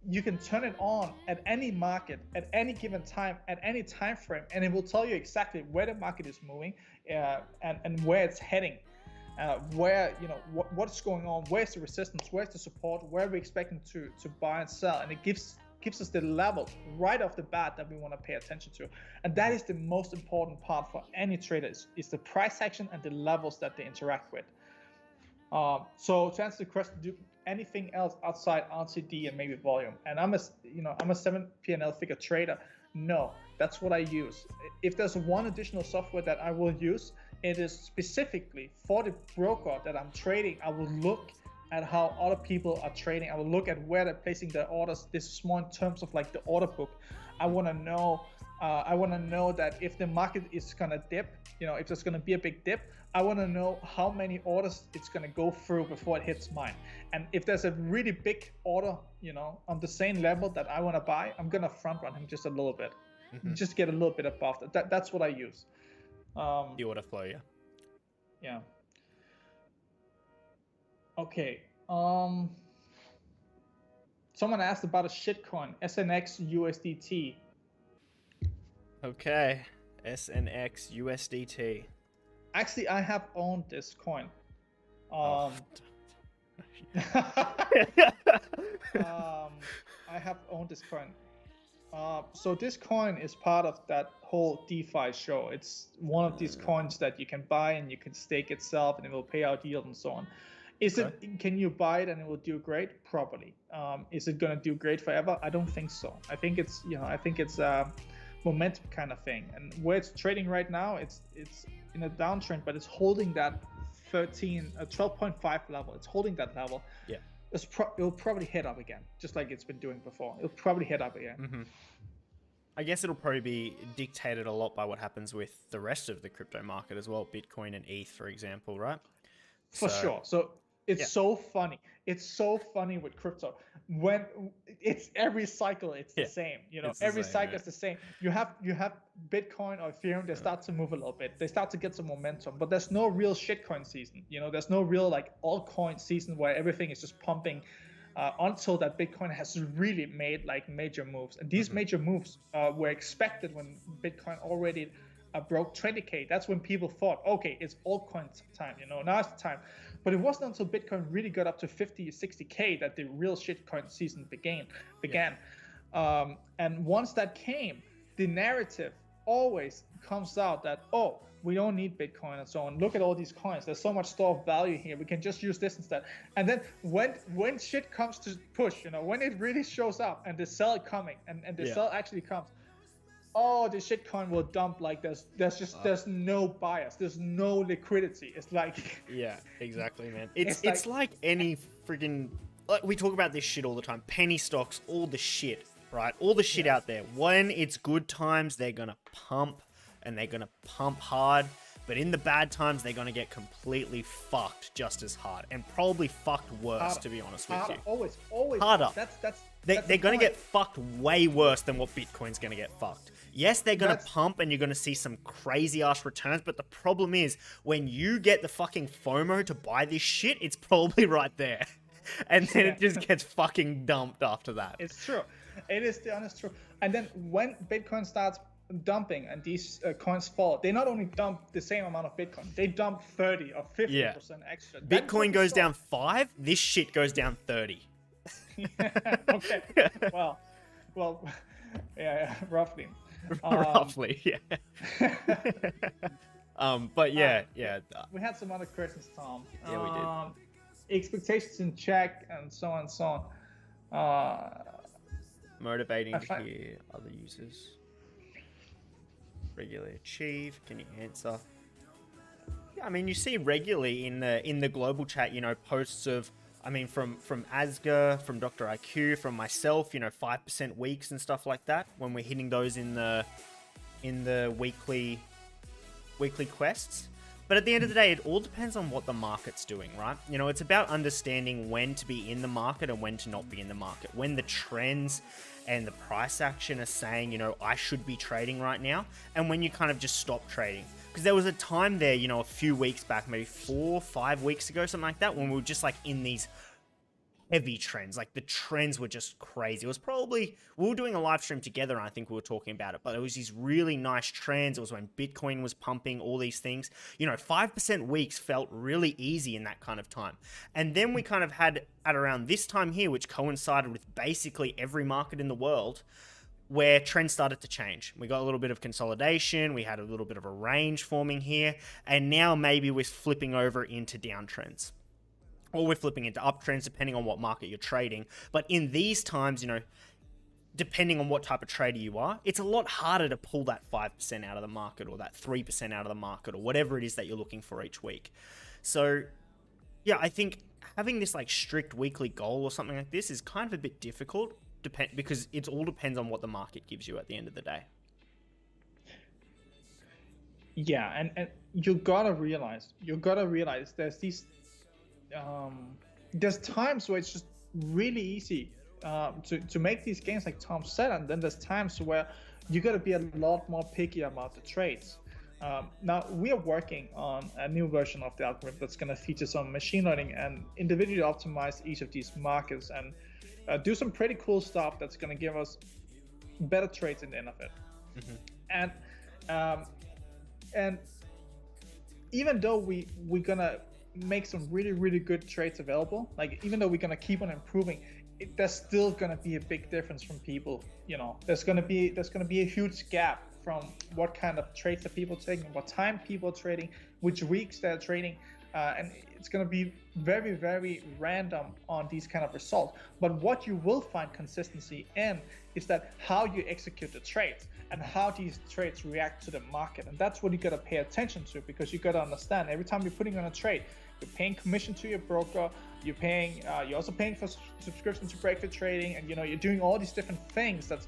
you can turn it on at any market, at any given time, at any time frame, and it will tell you exactly where the market is moving, and where it's heading, where, you know, what's going on, where's the resistance, where's the support, where we're expecting to buy and sell, and it gives us the levels right off the bat that we want to pay attention to. And that is the most important part for any trader, is the price action and the levels that they interact with. So to answer the question, do anything else outside RTD and maybe volume? And I'm a 7 P&L figure trader. No, that's what I use. If there's one additional software that I will use, it is specifically for the broker that I'm trading. I will look at how other people are trading. I will look at where they're placing their orders. This is more in terms of like the order book. I want to know. I want to know that if the market is gonna dip, if there's gonna be a big dip, I want to know how many orders it's gonna go through before it hits mine. And if there's a really big order, on the same level that I want to buy, I'm gonna front run him just a little bit, just get a little bit above that. That's what I use. The order flow, yeah. Yeah. Okay. Someone asked about a shitcoin, SNX USDT. Okay, SNX USDT. Actually, I have owned this coin. I have owned this coin. So this coin is part of that whole DeFi show. It's one of these coins that you can buy and you can stake itself and it will pay out yield and so on. Can you buy it and it will do great? Probably. Is it going to do great forever? I don't think so. I think it's a momentum kind of thing. And where it's trading right now, it's in a downtrend, but it's holding that 12.5 level. It's holding that level. Yeah. It'll probably head up again, just like it's been doing before. It'll probably head up again. I guess it'll probably be dictated a lot by what happens with the rest of the crypto market as well, Bitcoin and ETH, for example, right? For sure. So it's so funny. It's so funny with crypto. When it's every cycle, it's the same. Every cycle is the same. You have Bitcoin or Ethereum. They start to move a little bit. They start to get some momentum. But there's no real shitcoin season. There's no real altcoin season where everything is just pumping until that Bitcoin has really made major moves. And these major moves were expected when Bitcoin already broke 20K. That's when people thought, okay, it's altcoin time. Now it's the time. But it wasn't until Bitcoin really got up to 50, 60K that the real shitcoin season began. And once that came, the narrative always comes out that, oh, we don't need Bitcoin and so on. Look at all these coins. There's so much store of value here. We can just use this instead. And then when shit comes to push, when it really shows up and the sell coming and the sell actually comes, oh, the shitcoin will dump. There's no bias. There's no liquidity. It's like yeah, exactly, man. It's like any friggin' we talk about this shit all the time. Penny stocks, all the shit, right? All the shit out there. When it's good times, they're gonna pump and they're gonna pump hard. But in the bad times, they're gonna get completely fucked just as hard and probably fucked worse, harder, to be honest with you. Always harder. They're gonna get fucked way worse than what Bitcoin's gonna get fucked. Yes, they're going to pump and you're going to see some crazy ass returns, but the problem is when you get the fucking FOMO to buy this shit, it's probably right there. And then it just gets fucking dumped after that. It's true. It is the honest truth. And then when Bitcoin starts dumping and these coins fall, they not only dump the same amount of Bitcoin, they dump 30 or 50% extra. Bitcoin goes down 5, this shit goes down 30. Okay. Well, yeah, roughly. Roughly, yeah. But yeah. We had some other questions, Tom. Yeah, we did. Expectations in check and so on and so on. Motivating to hear other users. Regularly achieve. Can you answer? Yeah, I mean, you see regularly in the global chat, posts of. I mean, from Asger, from Dr. IQ, from myself, 5% weeks and stuff like that. When we're hitting those in the weekly quests. But at the end of the day, it all depends on what the market's doing, right? It's about understanding when to be in the market and when to not be in the market. When the trends and the price action are saying, I should be trading right now, and when you kind of just stop trading. Because there was a time there, a few weeks back, maybe 4 or 5 weeks ago, something like that, when we were just in these heavy trends. The trends were just crazy. It was probably, we were doing a live stream together and I think we were talking about it, but it was these really nice trends. It was when Bitcoin was pumping, all these things. 5% weeks felt really easy in that kind of time. And then we kind of had at around this time here, which coincided with basically every market in the world, where trends started to change. We got a little bit of consolidation, we had a little bit of a range forming here, and now maybe we're flipping over into downtrends. Or we're flipping into uptrends, depending on what market you're trading. But in these times, depending on what type of trader you are, it's a lot harder to pull that 5% out of the market or that 3% out of the market or whatever it is that you're looking for each week. So, yeah, I think having this strict weekly goal or something like this is kind of a bit difficult. because it all depends on what the market gives you at the end of the day. Yeah, and you gotta realize there's these there's times where it's just really easy to make these gains, like Tom said, and then there's times where you gotta be a lot more picky about the trades. Now we are working on a new version of the algorithm that's going to feature some machine learning and individually optimize each of these markets and do some pretty cool stuff that's going to give us better trades in the end of it. And even though we're going to make some really good trades available, like even though we're going to keep on improving, there's still going to be a big difference from people. There's going to be a huge gap from what kind of trades are people taking, what time people are trading, which weeks they're trading, and it's going to be very random on these kind of results. But what you will find consistency in is that how you execute the trades and how these trades react to the market, and that's what you got to pay attention to, because you got to understand every time you're putting on a trade, you're paying commission to your broker, you're also paying for subscription to Breakfree Trading, and you're doing all these different things that's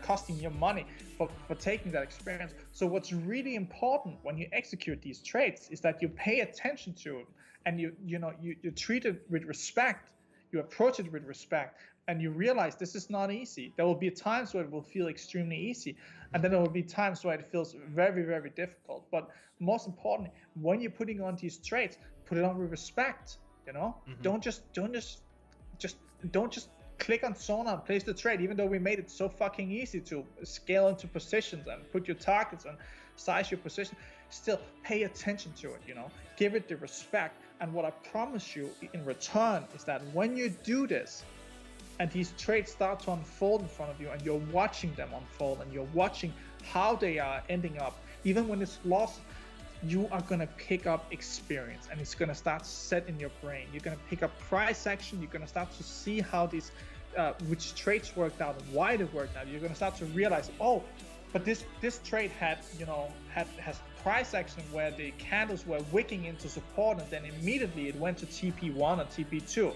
costing you money for taking that experience. So what's really important when you execute these trades is that you pay attention to it, and you treat it with respect, you approach it with respect, and you realize this is not easy. There will be times where it will feel extremely easy, and then there will be times where it feels very difficult. But most importantly, when you're putting on these trades, put it on with respect. Don't just click on Sona and place the trade, even though we made it so fucking easy to scale into positions and put your targets and size your position. Still pay attention to it, give it the respect. And what I promise you in return is that when you do this and these trades start to unfold in front of you, and you're watching them unfold, and you're watching how they are ending up, even when it's lost, you are going to pick up experience, and it's going to start set in your brain. You're going to pick up price action. You're going to start to see how these which trades worked out and why they worked out. You're going to start to realize, oh, but this trade has price action where the candles were wicking into support, and then immediately it went to TP1 or TP2.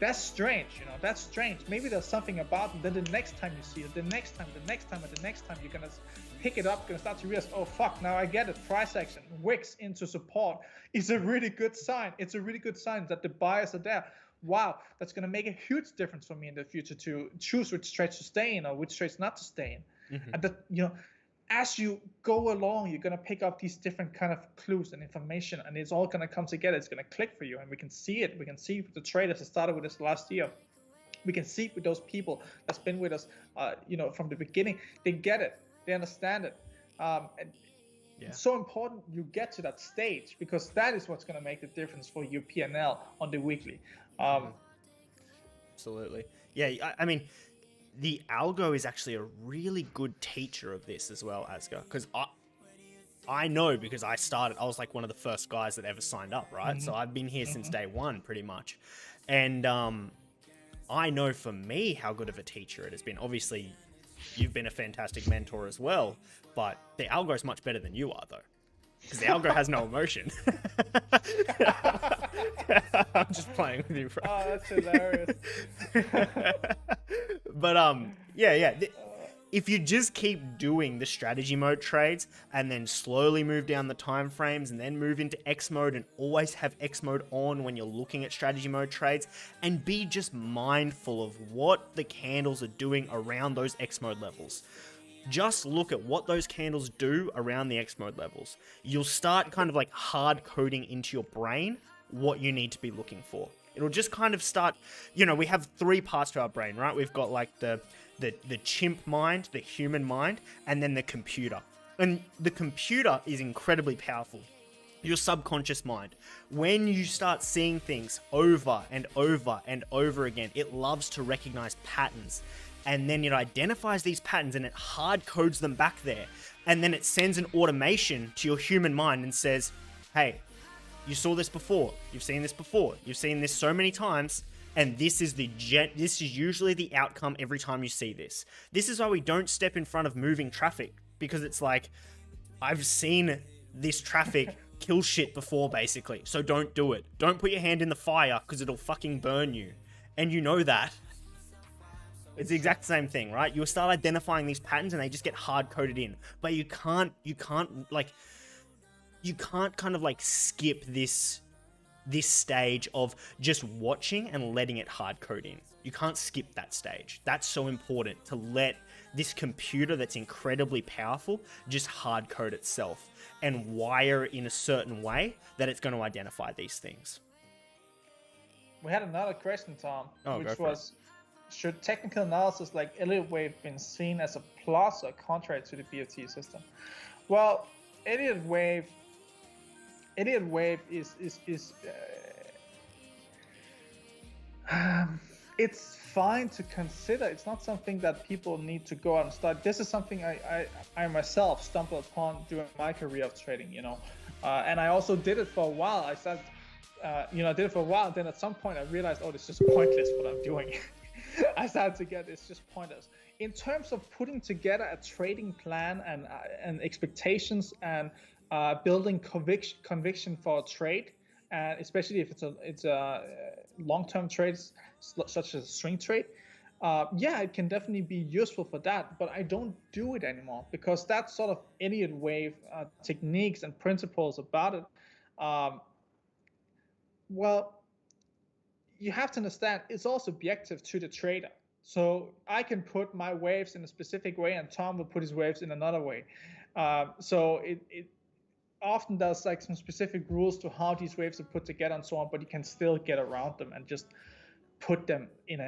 That's strange, that's strange. Maybe there's something about it. Then the next time you see it, the next time, you're going to pick it up, going to start to realize, oh fuck, now I get it. Price action wicks into support. It's a really good sign. It's a really good sign that the buyers are there. Wow, that's going to make a huge difference for me in the future to choose which trades to stay in or which trades not to stay in. And that, as you go along, you're going to pick up these different kind of clues and information, and it's all going to come together. It's going to click for you, and we can see it. We can see the traders that started with us last year. We can see it with those people that's been with us, from the beginning. They get it. They understand it. It's so important you get to that stage, because that is what's going to make the difference for your P&L on the weekly. Absolutely. Yeah, I mean, the algo is actually a really good teacher of this as well, Asger, because I know, because I was like one of the first guys that ever signed up, right? So I've been here since day one pretty much. And I know for me how good of a teacher it has been. Obviously, you've been a fantastic mentor as well, but the algo is much better than you are, though, because the algo has no emotion. I'm just playing with you, bro. Oh, that's hilarious. But if you just keep doing the strategy mode trades and then slowly move down the time frames and then move into X mode, and always have X mode on when you're looking at strategy mode trades, and be just mindful of what the candles are doing around those X mode levels. Just look at what those candles do around the X mode levels. You'll start kind of like hard coding into your brain what you need to be looking for. It'll just kind of start, we have three parts to our brain, right? We've got like the chimp mind, the human mind, and then the computer. And the computer is incredibly powerful. Your subconscious mind. When you start seeing things over and over and over again, it loves to recognize patterns. And then it identifies these patterns and it hard codes them back there. And then it sends an automation to your human mind and says, hey, you saw this before. You've seen this before. You've seen this so many times. And this is usually the outcome every time you see this. This is why we don't step in front of moving traffic, because it's like, I've seen this traffic kill shit before, basically. So don't do it. Don't put your hand in the fire, because it'll fucking burn you. And you know that. It's the exact same thing, right? You'll start identifying these patterns and they just get hard coded in. But you can't kind of like skip this stage of just watching and letting it hard code in. You can't skip that stage. That's so important, to let this computer that's incredibly powerful just hard code itself and wire in a certain way that it's going to identify these things. We had another question, Tom, which was, it. should technical analysis like Elliott wave been seen as a plus or contrary to the BFT system? Well, Elliott wave is it's fine to consider. It's not something that people need to go out and start. This is something I myself stumbled upon during my career of trading, and I also did it for a while. I started, I did it for a while. And then at some point I realized, oh, this is just pointless what I'm doing. I started to get it's just pointless. In terms of putting together a trading plan and expectations and building conviction for a trade, and especially if it's a long-term trade such as a swing trade, it can definitely be useful for that. But I don't do it anymore because that sort of Elliott wave techniques and principles about it. Well, you have to understand it's all subjective to the trader. So I can put my waves in a specific way, and Tom will put his waves in another way. So it often does like some specific rules to how these waves are put together and so on, but you can still get around them and just put them in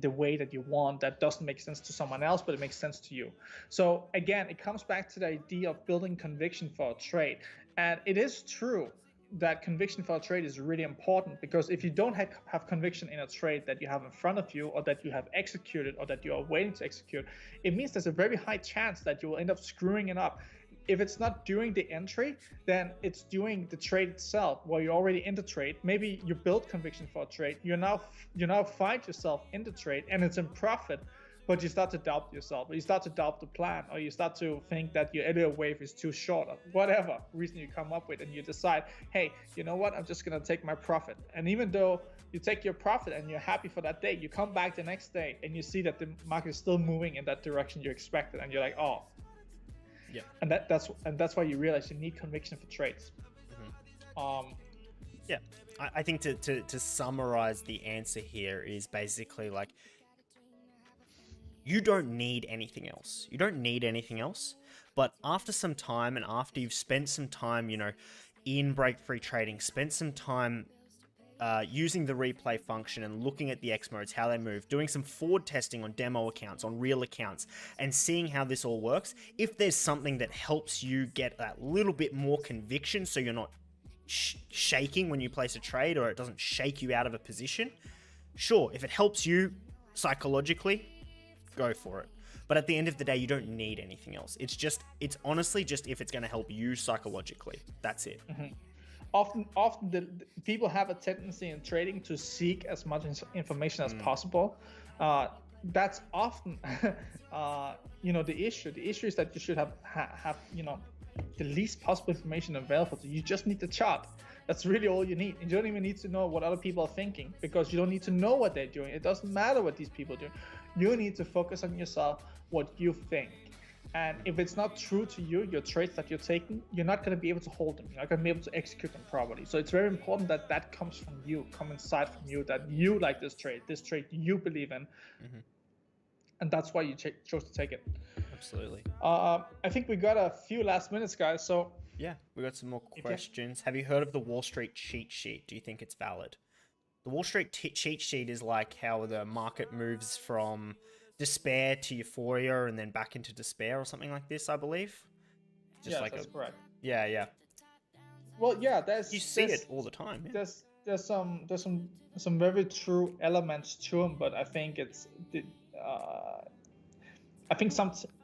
the way that you want. That doesn't make sense to someone else, but it makes sense to you. So again, it comes back to the idea of building conviction for a trade. And it is true that conviction for a trade is really important, because if you don't have conviction in a trade that you have in front of you, or that you have executed, or that you are waiting to execute, it means there's a very high chance that you will end up screwing it up. If it's not during the entry, then it's during the trade itself, where you're already in the trade. Maybe you build conviction for a trade, you now find yourself in the trade and it's in profit, but you start to doubt yourself, or you start to doubt the plan, or you start to think that your Elliott wave is too short, or whatever reason you come up with, and you decide, hey, you know what, I'm just gonna take my profit. And even though you take your profit and you're happy for that day, you come back the next day and you see that the market is still moving in that direction you expected, and you're like, oh. Yeah, and that's why you realize you need conviction for trades. Yeah, I think to summarize the answer here is basically like, you don't need anything else. You don't need anything else. But after some time, and after you've spent some time, in Breakfree Trading, spent some time using the replay function and looking at the X modes, how they move, doing some forward testing on demo accounts, on real accounts, and seeing how this all works. If there's something that helps you get that little bit more conviction, so you're not shaking when you place a trade, or it doesn't shake you out of a position, sure, if it helps you psychologically, go for it. But at the end of the day, you don't need anything else. It's honestly just if it's going to help you psychologically. That's it. Mm-hmm. Often the people have a tendency in trading to seek as much information as possible. That's often the issue. The issue is that you should have the least possible information available to you. You just need the chart. That's really all you need. And you don't even need to know what other people are thinking, because you don't need to know what they're doing. It doesn't matter what these people do. You need to focus on yourself, what you think. And if it's not true to you, your trades that you're taking, you're not going to be able to hold them. You're not going to be able to execute them properly. So it's very important that that comes from you, come inside from you, that you like this trade you believe in. Mm-hmm. And that's why you chose to take it. Absolutely. I think we got a few last minutes, guys. So yeah, we got some more questions. Have you heard of the Wall Street cheat sheet? Do you think it's valid? The Wall Street cheat sheet is like how the market moves from despair to euphoria and then back into despair or something like this, I believe. Just that's correct. Yeah. Well, yeah, you see it all the time. Yeah. There's some very true elements to them, but I think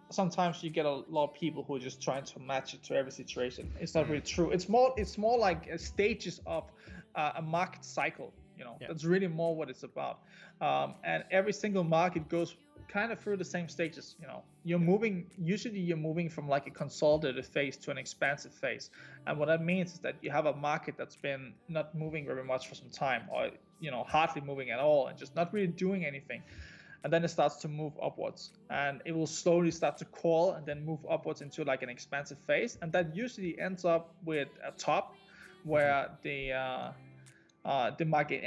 sometimes you get a lot of people who are just trying to match it to every situation. It's not really true. It's more like stages of a market cycle. That's really more what it's about. And every single market goes kind of through the same stages. You're moving from like a consolidated phase to an expansive phase. And what that means is that you have a market that's been not moving very much for some time, or hardly moving at all, and just not really doing anything. and then it starts to move upwards, and it will slowly start to crawl and then move upwards into like an expansive phase, and that usually ends up with a top where the market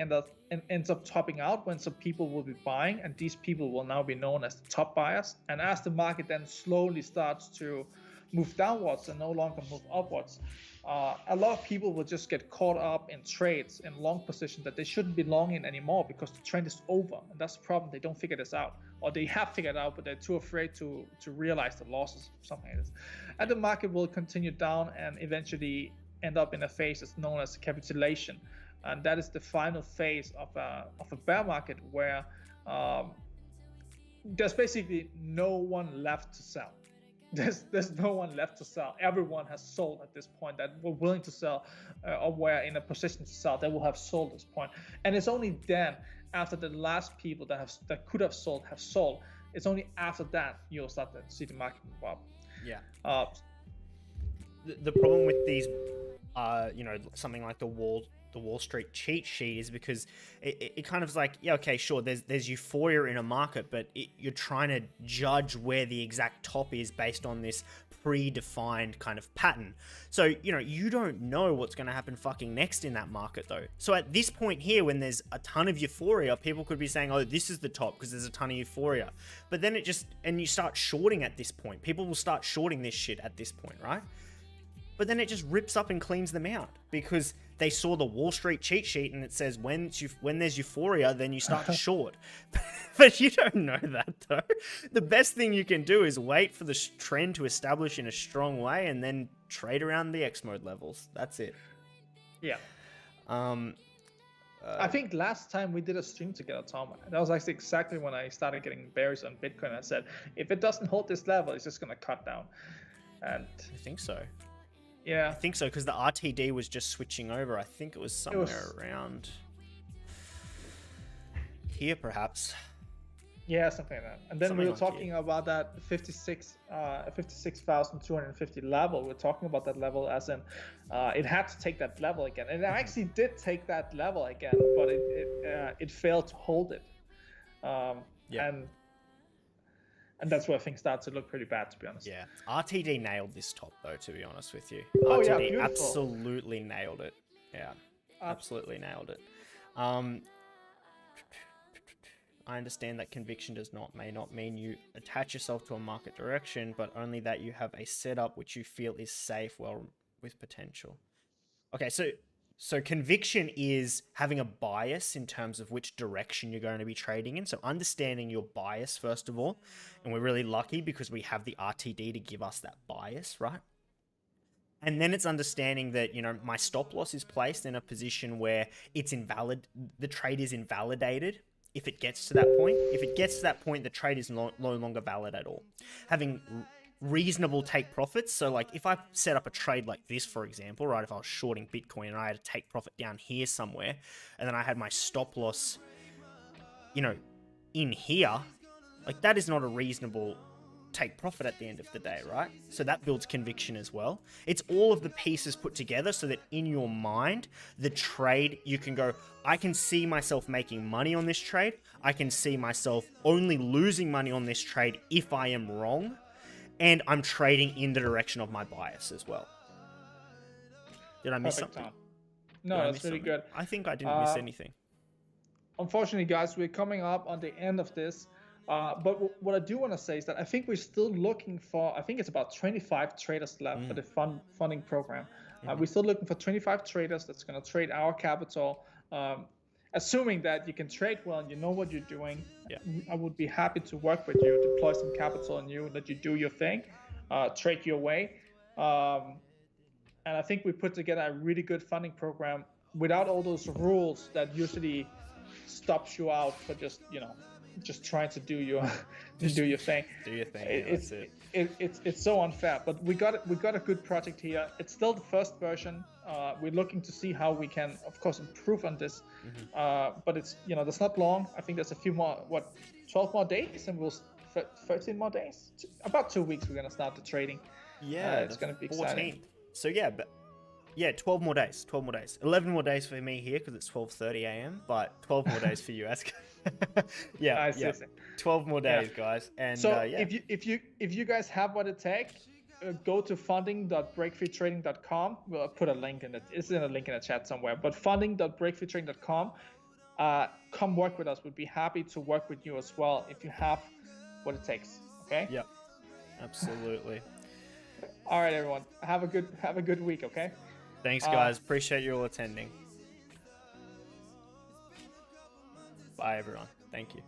ends up topping out when some people will be buying, and these people will now be known as the top buyers. And as the market then slowly starts to move downwards and no longer move upwards, a lot of people will just get caught up in trades in long positions that they shouldn't be long in anymore because the trend is over. And that's the problem. They don't figure this out, or they have figured it out, but they're too afraid to realize the losses, something like this. And the market will continue down and eventually end up in a phase that's known as capitulation. And that is the final phase of a bear market where there's basically no one left to sell. There's no one left to sell. Everyone has sold at this point that were willing to sell or were in a position to sell. They will have sold at this point. And it's only then, after the last people that could have sold have sold, it's only after that you'll start to see the market move up. Yeah. The problem with these, something like the Wall Street cheat sheet is because it kind of is like, yeah, okay, sure, there's euphoria in a market, but you're trying to judge where the exact top is based on this predefined kind of pattern. So, you don't know what's going to happen fucking next in that market though. So at this point here, when there's a ton of euphoria, people could be saying, oh, this is the top because there's a ton of euphoria. But then and you start shorting at this point. People will start shorting this shit at this point, right? But then it just rips up and cleans them out because they saw the Wall Street cheat sheet and it says when there's euphoria, then you start to short. But you don't know that though. The best thing you can do is wait for the trend to establish in a strong way and then trade around the X mode levels. That's it. Yeah. I think last time we did a stream together, Tom, that was actually exactly when I started getting bearish on Bitcoin. I said, if it doesn't hold this level, it's just going to cut down. And I think so. Yeah. I think so, because the RTD was just switching over. I think it was somewhere around here, perhaps. Yeah, something like that. And then we were talking about that 56,250 level. We're talking about that level as in it had to take that level again. And it actually did take that level again, but it failed to hold it. And that's where things start to look pretty bad, to be honest. Yeah. RTD nailed this top, though, to be honest with you. Oh, RTD yeah, absolutely nailed it. Yeah, absolutely nailed it. I understand that conviction may not mean you attach yourself to a market direction, but only that you have a setup which you feel is safe, well, with potential. Okay, so conviction is having a bias in terms of which direction you're going to be trading in. So understanding your bias, first of all. And we're really lucky because we have the RTD to give us that bias, right? And then it's understanding that, my stop loss is placed in a position where it's invalid. The trade is invalidated if it gets to that point. If it gets to that point, the trade is no longer valid at all. Having reasonable take profits. So like if I set up a trade like this, for example, right, if I was shorting Bitcoin and I had a take profit down here somewhere, and then I had my stop loss, in here, like that is not a reasonable take profit at the end of the day, right? So that builds conviction as well. It's all of the pieces put together so that in your mind, the trade, you can go, I can see myself making money on this trade. I can see myself only losing money on this trade if I am wrong. And I'm trading in the direction of my bias as well. Did I miss something? Tom. No, that's really good. I think I didn't miss anything. Unfortunately, guys, we're coming up on the end of this. But what I do want to say is that I think we're still looking for, I think it's about 25 traders left for the funding program. We're still looking for 25 traders that's going to trade our capital. Assuming that you can trade well and you know what you're doing, I would be happy to work with you, deploy some capital on you, let you do your thing, trade your way. And I think we put together a really good funding program without all those rules that usually stops you out for just trying to do your do your thing. Do your thing. It's so unfair, but we got a good project here. It's still the first version. We're looking to see how we can, of course, improve on this. But it's there's not long. I think there's a few more 12 more days, and 13 more days. About 2 weeks, we're gonna start the trading. Yeah, it's gonna be 14. Exciting. So yeah, but Yeah, 12 more days. 12 more days. 11 more days for me here because it's 12:30 a.m. But 12 more days for you, Asger. Yeah, I yeah. see. 12 more Yeah. days, guys. And So yeah. if you guys have what it takes, go to funding.breakfreetrading.com. We'll put a link in it. It's in a link in the chat somewhere. But funding.breakfreetrading.com. Come work with us. We'd be happy to work with you as well if you have what it takes. Okay. Yep. Absolutely. All right, everyone. Have a good week. Okay. Thanks, guys. Appreciate you all attending. Bye, everyone. Thank you.